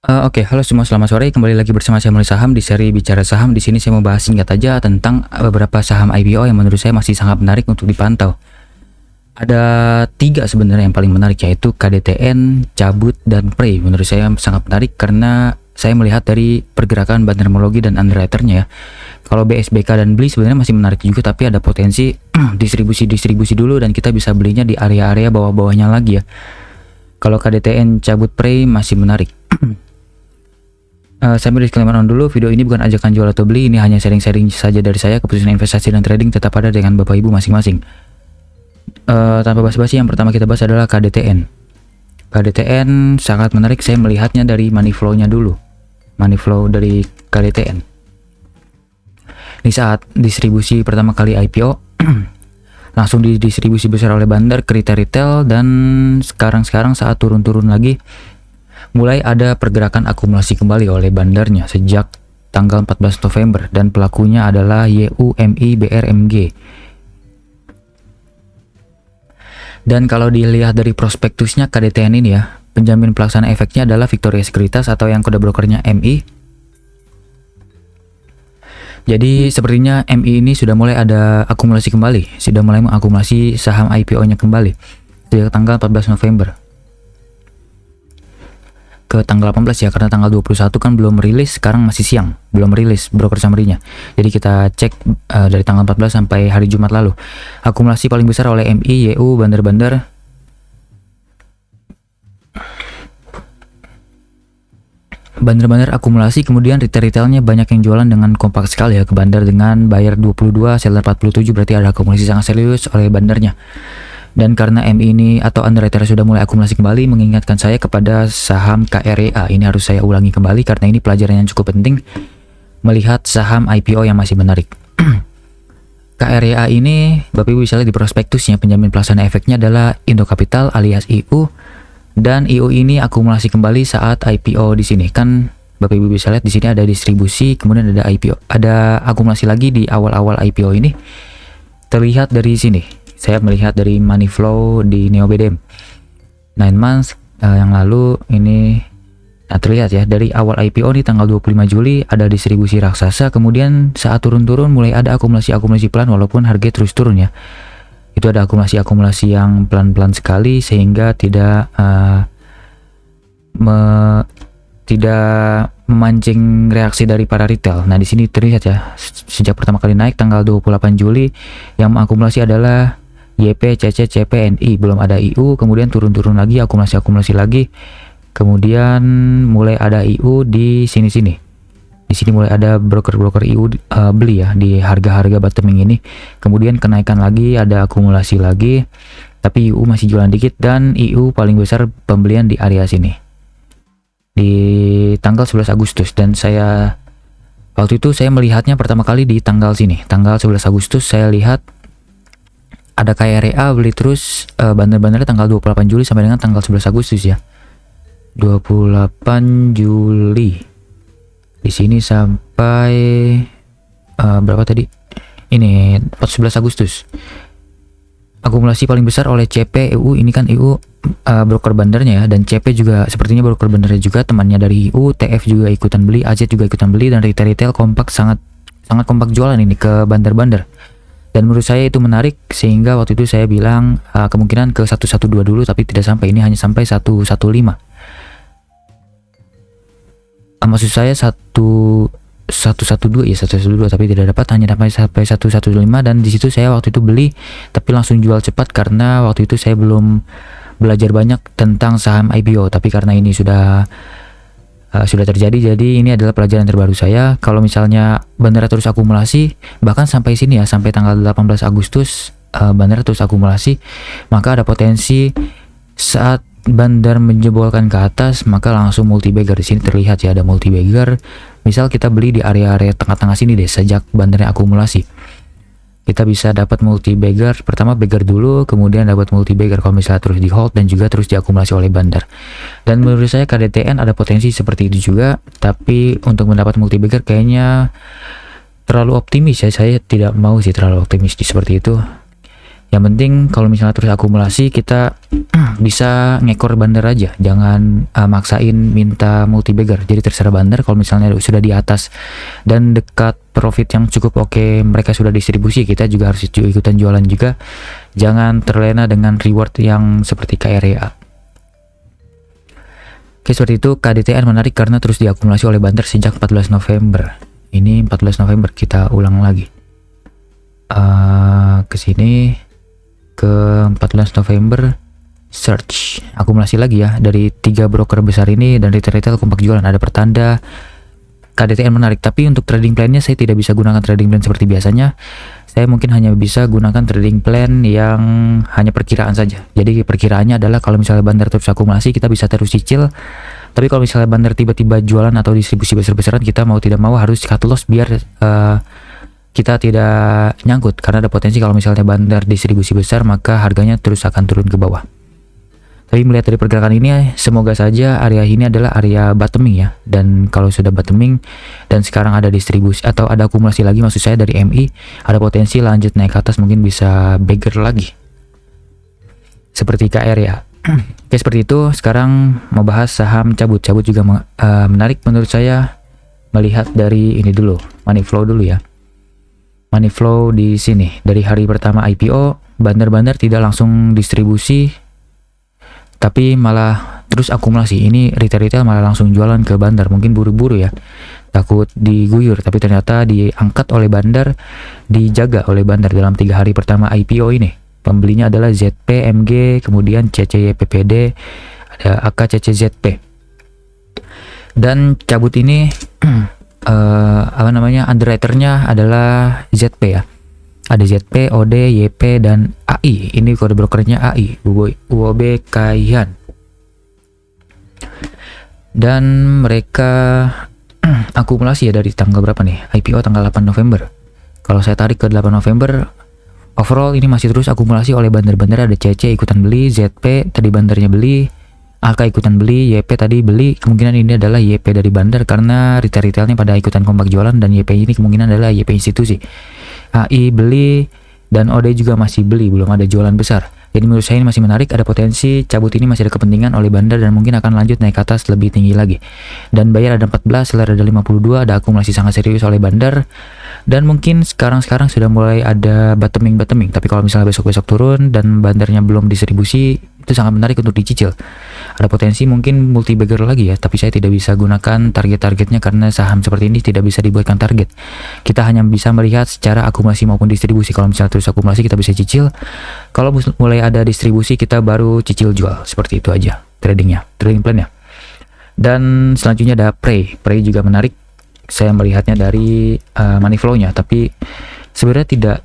Oke, halo semua, selamat sore. Kembali lagi bersama saya Mulai Saham di seri Bicara Saham. Di sini saya mau bahas singkat aja tentang beberapa saham IPO yang menurut saya masih sangat menarik untuk dipantau. Ada tiga sebenarnya yang paling menarik, yaitu KDTN, Cabut, dan Prey. Menurut saya sangat menarik karena saya melihat dari pergerakan bandarmologi dan underwriternya ya. Kalau BSBK dan BLI sebenarnya masih menarik juga, tapi ada potensi distribusi dulu dan kita bisa belinya di area-area bawah-bawahnya lagi ya. Kalau KDTN, Cabut, Prey masih menarik. Saya beri disclaimer on dulu, video ini bukan ajakan jual atau beli, ini hanya sharing-sharing saja dari saya. Keputusan investasi dan trading tetap ada dengan Bapak Ibu masing-masing. Tanpa basa-basi, yang pertama kita bahas adalah KDTN. KDTN sangat menarik, saya melihatnya dari money flow-nya dulu. Money flow dari KDTN. Di saat distribusi pertama kali IPO, langsung didistribusi besar oleh bandar ke retail, dan sekarang saat turun-turun lagi, mulai ada pergerakan akumulasi kembali oleh bandarnya sejak tanggal 14 November dan pelakunya adalah YUMI BRMG. Dan kalau dilihat dari prospektusnya KDTN ini ya, penjamin pelaksana efeknya adalah Victoria Sekuritas atau yang kode brokernya MI. Jadi sepertinya MI ini sudah mulai ada akumulasi kembali, sudah mulai mengakumulasi saham IPO-nya kembali sejak tanggal 14 November. Ke tanggal 18 ya, karena tanggal 21 kan belum rilis, sekarang masih siang, belum rilis broker summary-nya. Jadi kita cek dari tanggal 14 sampai hari Jumat lalu. Akumulasi paling besar oleh MI, YU, bandar-bandar. Bandar-bandar akumulasi, kemudian retail-retailnya banyak yang jualan dengan kompak sekali ya ke bandar dengan bayar 22, seller 47, berarti ada akumulasi sangat serius oleh bandarnya. Dan karena MI ini atau underwriter sudah mulai akumulasi kembali, mengingatkan saya kepada saham KREA. Ini harus saya ulangi kembali karena ini pelajaran yang cukup penting melihat saham IPO yang masih menarik. KREA ini Bapak Ibu bisa lihat di prospektusnya, penjamin pelaksana efeknya adalah Indo Capital alias IU, dan IU ini akumulasi kembali saat IPO di sini. Kan Bapak Ibu bisa lihat di sini ada distribusi, kemudian ada IPO, ada akumulasi lagi di awal-awal IPO ini. Terlihat dari sini. Saya melihat dari money flow di NeoBDM 9 months yang lalu ini terlihat ya, dari awal IPO di tanggal 25 Juli ada distribusi raksasa, kemudian saat turun-turun mulai ada akumulasi pelan walaupun harga terus turun ya. Itu ada akumulasi yang pelan-pelan sekali sehingga tidak memancing reaksi dari para retail. Nah, di sini terlihat ya, sejak pertama kali naik tanggal 28 Juli yang mengakumulasi adalah YP, CC, CPNI, belum ada IU, kemudian turun-turun lagi, akumulasi lagi, kemudian mulai ada IU di sini-sini. Di sini mulai ada broker-broker IU beli ya di harga-harga bottoming ini. Kemudian kenaikan lagi, ada akumulasi lagi, tapi IU masih jualan dikit, dan IU paling besar pembelian di area sini di tanggal 11 Agustus. Dan saya waktu itu saya melihatnya pertama kali di tanggal sini, tanggal 11 Agustus saya lihat ada KREA beli terus bandar-bandarnya tanggal 28 Juli sampai dengan tanggal 11 Agustus ya. 28 Juli. Di sini sampai berapa tadi? Ini 11 Agustus. Akumulasi paling besar oleh CP, EU, ini kan EU broker bandarnya ya, dan CP juga sepertinya broker bandarnya juga, temannya dari EU, TF juga ikutan beli, AZ juga ikutan beli, dan retail kompak sangat kompak jualan ini ke bandar-bandar. Dan menurut saya itu menarik sehingga waktu itu saya bilang kemungkinan ke 112 dulu, tapi tidak sampai, ini hanya sampai 115. Maksud saya 112 ya, 112, tapi tidak dapat, hanya sampai 115, dan di situ saya waktu itu beli tapi langsung jual cepat karena waktu itu saya belum belajar banyak tentang saham IPO, tapi karena ini sudah terjadi, jadi ini adalah pelajaran terbaru saya. Kalau misalnya bandara terus akumulasi bahkan sampai sini ya, sampai tanggal 18 Agustus bandara terus akumulasi, maka ada potensi saat bandar menjebolkan ke atas maka langsung multi bagger. Di sini terlihat ya ada multi bagger. Misal kita beli di area-area tengah-tengah sini deh, sejak bandarnya akumulasi kita bisa dapat multi bagger. Pertama bagger dulu, kemudian dapat multi bagger kalau misalnya terus di hold dan juga terus diakumulasi oleh bandar. Dan menurut saya KDTN ada potensi seperti itu juga, tapi untuk mendapat multi bagger kayaknya terlalu optimis ya. Saya tidak mau sih terlalu optimis seperti itu. Yang penting kalau misalnya terus akumulasi kita bisa ngekor bandar aja, jangan maksain minta multi bagger. Jadi terserah bandar, kalau misalnya sudah di atas dan dekat profit yang cukup oke, mereka sudah distribusi, kita juga harus ikutan jualan juga. Jangan terlena dengan reward yang seperti KREA. Oke, seperti itu. KDTN menarik karena terus diakumulasi oleh bandar sejak 14 November. Ini 14 November, kita ulang lagi. Ke sini ke 14 November, search akumulasi lagi ya dari 3 broker besar ini dan retail kompak jualan, ada pertanda KDTN menarik. Tapi untuk trading plan-nya saya tidak bisa gunakan trading plan seperti biasanya. Saya mungkin hanya bisa gunakan trading plan yang hanya perkiraan saja. Jadi perkiraannya adalah kalau misalnya bandar terus akumulasi, kita bisa terus cicil. Tapi kalau misalnya bandar tiba-tiba jualan atau distribusi besar-besaran, kita mau tidak mau harus cut loss biar kita tidak nyangkut, karena ada potensi kalau misalnya bandar distribusi besar maka harganya terus akan turun ke bawah. Tapi melihat dari pergerakan ini, semoga saja area ini adalah area bottoming ya. Dan kalau sudah bottoming dan sekarang ada distribusi atau ada akumulasi lagi, maksud saya dari MI, ada potensi lanjut naik ke atas, mungkin bisa bagger lagi seperti KR ya. Oke, seperti itu. Sekarang mau bahas saham cabut juga menarik menurut saya. Melihat dari ini dulu, money flow dulu ya. Money flow di sini dari hari pertama IPO, bandar-bandar tidak langsung distribusi, tapi malah terus akumulasi. Ini retail malah langsung jualan ke bandar, mungkin buru-buru ya, takut diguyur, tapi ternyata diangkat oleh bandar, dijaga oleh bandar dalam 3 hari pertama IPO ini. Pembelinya adalah ZP, MG, kemudian CCYPPD, ada AKCCZP. Dan cabut ini underwriternya adalah ZP ya. Ada ZP, OD, YP, dan AI. Ini kode brokernya AI, UOB Kaihan. Dan mereka akumulasi ya dari tanggal berapa nih? IPO tanggal 8 November. Kalau saya tarik ke 8 November, overall ini masih terus akumulasi oleh bandar-bandar. Ada CC ikutan beli, ZP tadi bandarnya beli, AK ikutan beli, YP tadi beli. Kemungkinan ini adalah YP dari bandar karena retailnya pada ikutan kompak jualan, dan YP ini kemungkinan adalah YP institusi. AI beli dan OD juga masih beli, belum ada jualan besar. Jadi menurut saya ini masih menarik, ada potensi cabut ini masih ada kepentingan oleh bandar dan mungkin akan lanjut naik ke atas lebih tinggi lagi. Dan bayar ada 14, seller ada 52, ada akumulasi sangat serius oleh bandar. Dan mungkin sekarang sudah mulai ada bottoming. Tapi kalau misalnya besok turun dan bandarnya belum distribusi, itu sangat menarik untuk dicicil. Ada potensi mungkin multi bagger lagi ya, tapi saya tidak bisa gunakan target-targetnya karena saham seperti ini tidak bisa dibuatkan target. Kita hanya bisa melihat secara akumulasi maupun distribusi. Kalau misalnya terus akumulasi, kita bisa cicil. Kalau mulai ada distribusi, kita baru cicil jual. Seperti itu aja trading plan-nya. Dan selanjutnya ada Prey juga menarik. Saya melihatnya dari money flow-nya, tapi sebenarnya tidak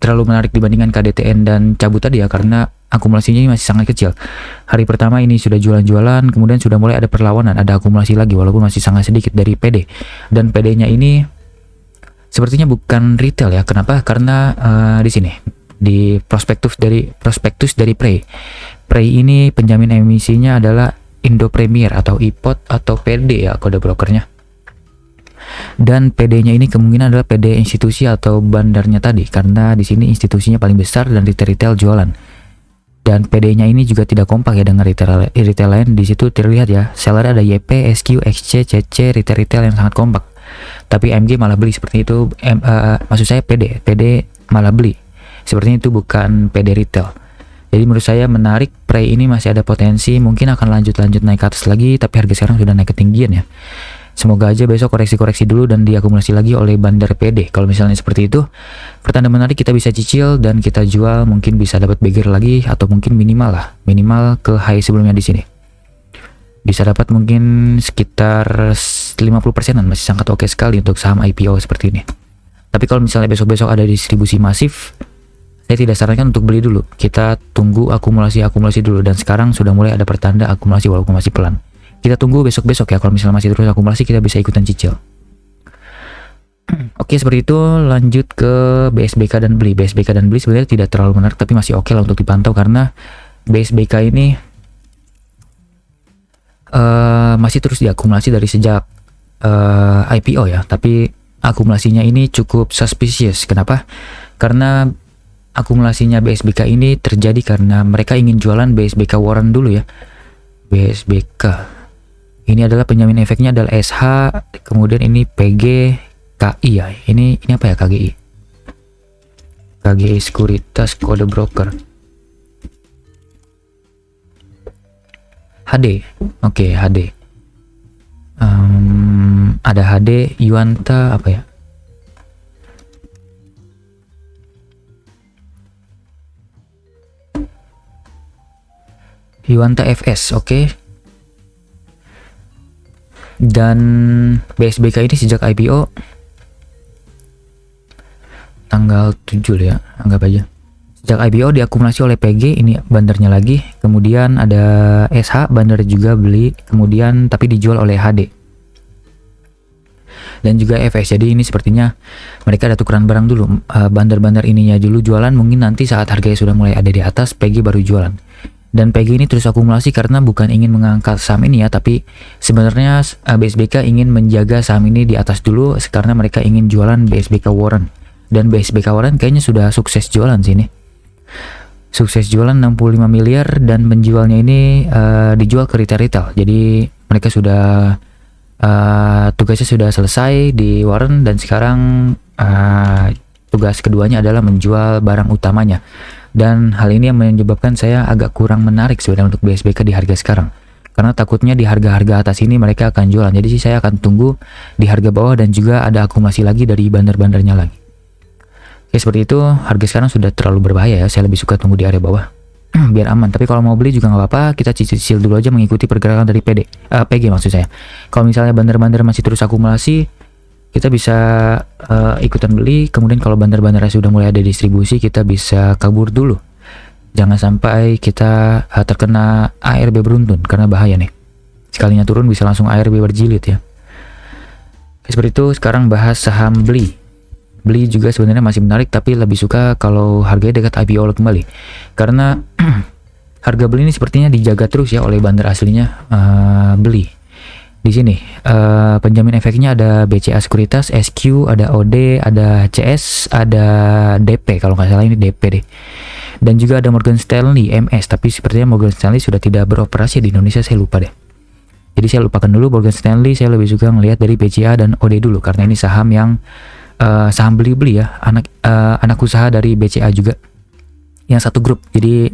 terlalu menarik dibandingkan KDTN dan cabut tadi ya, karena akumulasinya ini masih sangat kecil. Hari pertama ini sudah jualan-jualan, kemudian sudah mulai ada perlawanan, ada akumulasi lagi walaupun masih sangat sedikit dari PD. Dan PD-nya ini sepertinya bukan retail ya. Kenapa? Karena di sini di prospektus dari Prey ini penjamin emisinya adalah Indo Premier atau IPOT atau PD ya kode brokernya. Dan PD-nya ini kemungkinan adalah PD institusi atau bandarnya tadi, karena di sini institusinya paling besar dan retail jualan. Dan PD-nya ini juga tidak kompak ya dengan retail lain. Di situ terlihat ya, seller ada YP, SQ, XC, CC, retail yang sangat kompak. Tapi MG malah beli seperti itu. Maksud saya PD malah beli. Sepertinya itu bukan PD retail. Jadi menurut saya menarik, Prey ini masih ada potensi, mungkin akan lanjut naik ke atas lagi, tapi harga sekarang sudah naik ketinggian ya. Semoga aja besok koreksi dulu dan diakumulasi lagi oleh bandar PD. Kalau misalnya seperti itu, pertanda menarik, kita bisa cicil dan kita jual, mungkin bisa dapat bagger lagi atau mungkin minimal ke high sebelumnya di sini. Bisa dapat mungkin sekitar 50%-an, masih sangat oke sekali untuk saham IPO seperti ini. Tapi kalau misalnya besok ada distribusi masif, saya tidak sarankan untuk beli dulu. Kita tunggu akumulasi dulu, dan sekarang sudah mulai ada pertanda akumulasi walaupun masih pelan. Kita tunggu besok ya, kalau misalnya masih terus akumulasi kita bisa ikutan cicil. Oke, seperti itu. Lanjut ke BSBK dan beli. BSBK dan beli sebenarnya tidak terlalu menarik, tapi masih oke lah untuk dipantau karena BSBK ini masih terus diakumulasi dari sejak IPO ya, tapi akumulasinya ini cukup suspicious. Kenapa? Karena akumulasinya BSBK ini terjadi karena mereka ingin jualan BSBK Warren dulu ya. BSBK. Ini adalah penjamin efeknya adalah SH, kemudian ini PG, KI ya. Ini apa ya KGI? KGI Sekuritas Kode Broker. HD. Oke, HD. Ada HD, Yuanta apa ya? Yuanta FS, oke. Dan BSBK ini sejak IPO tanggal 7 ya, anggap aja. Sejak IPO diakumulasi oleh PG, ini bandarnya lagi. Kemudian ada SH, bandar juga beli. Kemudian tapi dijual oleh HD. Dan juga FS, jadi ini sepertinya mereka ada tukeran barang dulu. Bandar-bandar ininya dulu jualan, mungkin nanti saat harganya sudah mulai ada di atas, PG baru jualan. Dan PG ini terus akumulasi karena bukan ingin mengangkat saham ini ya, tapi sebenarnya BSBK ingin menjaga saham ini di atas dulu karena mereka ingin jualan BSBK Warren. Dan BSBK Warren kayaknya sudah sukses jualan sini. Sukses jualan 65 miliar dan menjualnya ini dijual ke retail. Jadi mereka sudah tugasnya sudah selesai di Warren dan sekarang tugas keduanya adalah menjual barang utamanya. Dan hal ini yang menyebabkan saya agak kurang menarik sebenarnya untuk BSBK di harga sekarang. Karena takutnya di harga-harga atas ini mereka akan jualan. Jadi sih saya akan tunggu di harga bawah dan juga ada akumulasi lagi dari bandar-bandarnya lagi. Oke, seperti itu. Harga sekarang sudah terlalu berbahaya ya. Saya lebih suka tunggu di area bawah. Biar aman. Tapi kalau mau beli juga nggak apa-apa. Kita cicil dulu aja mengikuti pergerakan dari PG maksud saya. Kalau misalnya bandar-bandar masih terus akumulasi, kita bisa ikutan beli. Kemudian kalau bandar-bandarnya sudah mulai ada distribusi, kita bisa kabur dulu. Jangan sampai kita terkena ARB beruntun karena bahaya nih. Sekalinya turun bisa langsung ARB berjilid ya. Seperti itu. Sekarang bahas saham beli. Beli juga sebenarnya masih menarik, tapi lebih suka kalau harganya dekat IPO kembali. Karena harga beli ini sepertinya dijaga terus ya oleh bandar aslinya beli. Di sini penjamin efeknya ada BCA Sekuritas, SQ, ada OD, ada CS, ada DP. Kalau nggak salah ini DP deh. Dan juga ada Morgan Stanley MS, tapi sepertinya Morgan Stanley sudah tidak beroperasi di Indonesia, saya lupa deh. Jadi saya lupakan dulu Morgan Stanley. Saya lebih suka ngelihat dari BCA dan OD dulu karena ini saham yang saham beli-beli ya, anak usaha dari BCA juga, yang satu grup. Jadi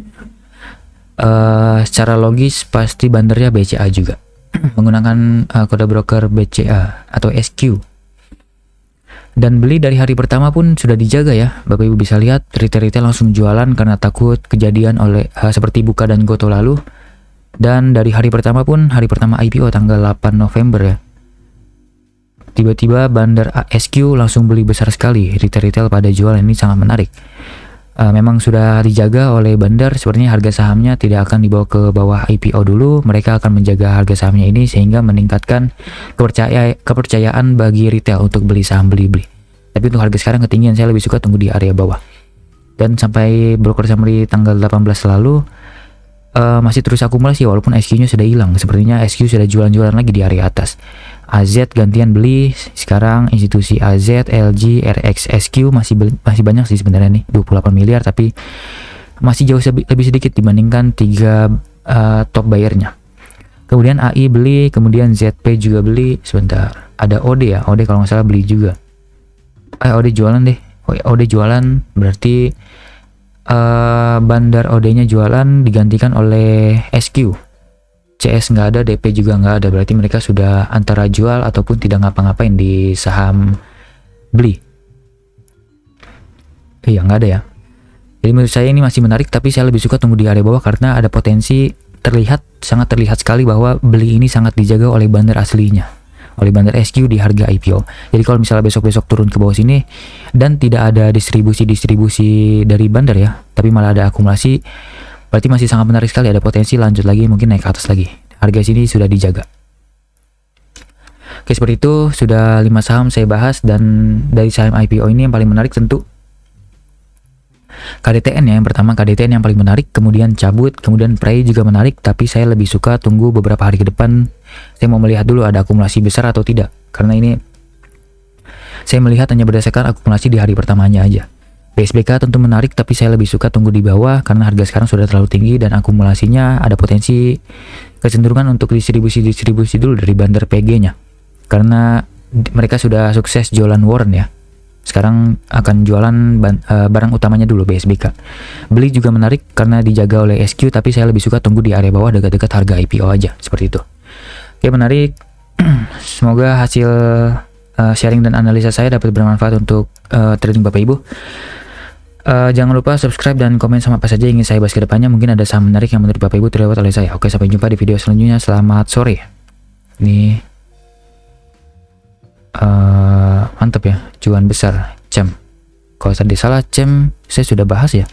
secara logis pasti bandarnya BCA juga. Menggunakan kode broker BCA atau SQ. Dan beli dari hari pertama pun sudah dijaga ya. Bapak Ibu bisa lihat retail-retail langsung jualan karena takut kejadian oleh seperti Buka dan Goto lalu. Dan dari hari pertama pun, hari pertama IPO tanggal 8 November ya, tiba-tiba bandar SQ langsung beli besar sekali. Retail-retail pada jual, ini sangat menarik. Memang sudah dijaga oleh bandar, sepertinya harga sahamnya tidak akan dibawa ke bawah IPO dulu. Mereka akan menjaga harga sahamnya ini sehingga meningkatkan kepercayaan bagi retail untuk beli saham beli-beli. Tapi untuk harga sekarang ketinggian, saya lebih suka tunggu di area bawah. Dan sampai broker summary tanggal 18 lalu masih terus akumulasi walaupun SQ-nya sudah hilang. Sepertinya SQ sudah jualan-jualan lagi di area atas. AZ gantian beli, sekarang institusi AZ, LG, RX, SQ masih banyak sih sebenarnya nih, 28 miliar, tapi masih jauh lebih sedikit dibandingkan 3 top bayarnya. Kemudian AI beli, kemudian ZP juga beli. Sebentar, ada OD ya, OD kalau nggak salah beli juga. OD jualan deh. OD jualan berarti bandar OD-nya jualan digantikan oleh SQ. CS nggak ada, DP juga nggak ada, berarti mereka sudah antara jual ataupun tidak ngapa-ngapain di saham beli. Iya nggak ada ya. Jadi menurut saya ini masih menarik, tapi saya lebih suka tunggu di area bawah karena ada potensi sangat terlihat sekali bahwa beli ini sangat dijaga oleh bandar aslinya, oleh bandar SQ di harga IPO. Jadi kalau misalnya besok-besok turun ke bawah sini dan tidak ada distribusi dari bandar ya, tapi malah ada akumulasi, berarti masih sangat menarik sekali, ada potensi lanjut lagi, mungkin naik ke atas lagi. Harga sini sudah dijaga. Oke, seperti itu sudah 5 saham saya bahas, dan dari saham IPO ini yang paling menarik tentu KDTN ya. Yang pertama KDTN yang paling menarik, kemudian cabut, kemudian Prey juga menarik, tapi saya lebih suka tunggu beberapa hari ke depan. Saya mau melihat dulu ada akumulasi besar atau tidak, karena ini saya melihat hanya berdasarkan akumulasi di hari pertamanya aja. BSBK tentu menarik, tapi saya lebih suka tunggu di bawah karena harga sekarang sudah terlalu tinggi dan akumulasinya ada potensi kecenderungan untuk distribusi dulu dari bandar PG-nya. Karena mereka sudah sukses jualan warrant ya. Sekarang akan jualan barang utamanya dulu BSBK. Beli juga menarik karena dijaga oleh SQ, tapi saya lebih suka tunggu di area bawah dekat-dekat harga IPO aja, seperti itu. Oke, menarik. Semoga hasil sharing dan analisa saya dapat bermanfaat untuk trading Bapak Ibu. Jangan lupa subscribe dan komen sama apa saja yang ingin saya bahas ke depannya. Mungkin ada saham menarik yang menurut Bapak Ibu terlewat oleh saya. Oke, sampai jumpa di video selanjutnya. Selamat sore. Ini mantap ya, cuan besar CEM. Kalau tadi salah CEM saya sudah bahas ya.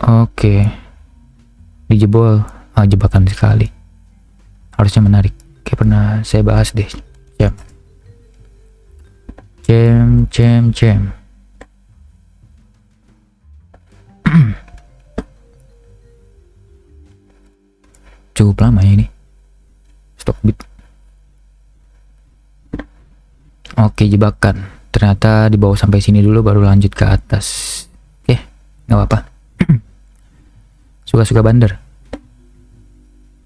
Oke, dijebol, jebakan sekali. Harusnya menarik. Kayak pernah saya bahas deh CEM. Cukup lama ya ini. Stockbit. Oke, jebakan. Ternyata dibawa sampai sini dulu baru lanjut ke atas. Oke, nggak apa-apa. Suka-suka bandar.